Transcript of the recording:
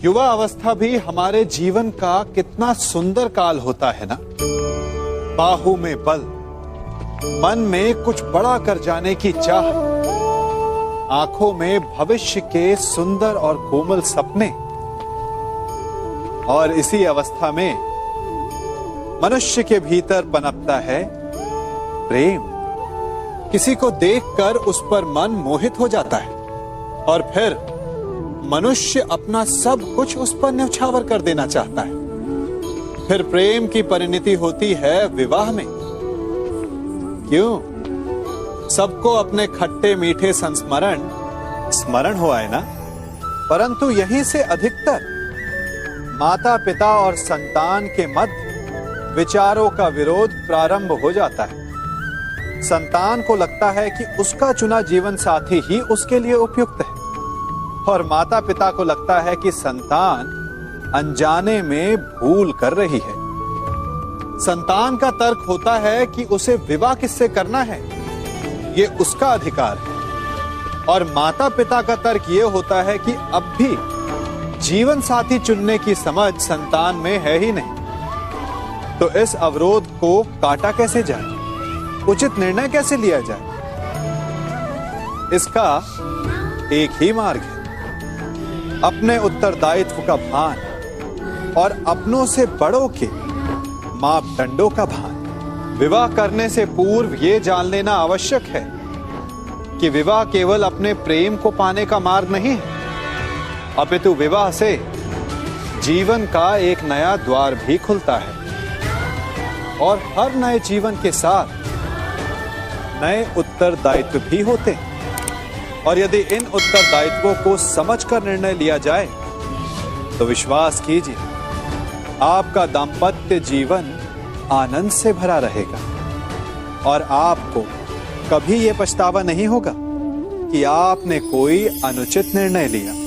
युवा अवस्था भी हमारे जीवन का कितना सुंदर काल होता है ना। बाहू में बल, मन में कुछ बड़ा कर जाने की चाह, आंखों में भविष्य के सुंदर और कोमल सपने। और इसी अवस्था में मनुष्य के भीतर पनपता है प्रेम। किसी को देखकर उस पर मन मोहित हो जाता है और फिर मनुष्य अपना सब कुछ उस पर न्यौछावर कर देना चाहता है। फिर प्रेम की परिणति होती है विवाह में। क्यों? सबको अपने खट्टे मीठे संस्मरण स्मरण हुआ है ना। परंतु यहीं से अधिकतर माता पिता और संतान के मध्य विचारों का विरोध प्रारंभ हो जाता है। संतान को लगता है कि उसका चुना जीवन साथी ही उसके लिए उपयुक्त है और माता पिता को लगता है कि संतान अनजाने में भूल कर रही है। संतान का तर्क होता है कि उसे विवाह किससे करना है, ये उसका अधिकार है। और माता पिता का तर्क ये होता है कि अब भी जीवन साथी चुनने की समझ संतान में है ही नहीं। तो इस अवरोध को काटा कैसे जाए, उचित निर्णय कैसे लिया जाए? इसका एक ही मार्ग है, अपने उत्तरदायित्व का भान और अपनों से बड़ों के मापदंडों का भान। विवाह करने से पूर्व ये जान लेना आवश्यक है कि विवाह केवल अपने प्रेम को पाने का मार्ग नहीं है, अपितु विवाह से जीवन का एक नया द्वार भी खुलता है। और हर नए जीवन के साथ नए उत्तरदायित्व भी होते हैं। और यदि इन उत्तरदायित्वों को समझकर निर्णय लिया जाए तो विश्वास कीजिए, आपका दाम्पत्य जीवन आनंद से भरा रहेगा और आपको कभी यह पछतावा नहीं होगा कि आपने कोई अनुचित निर्णय लिया।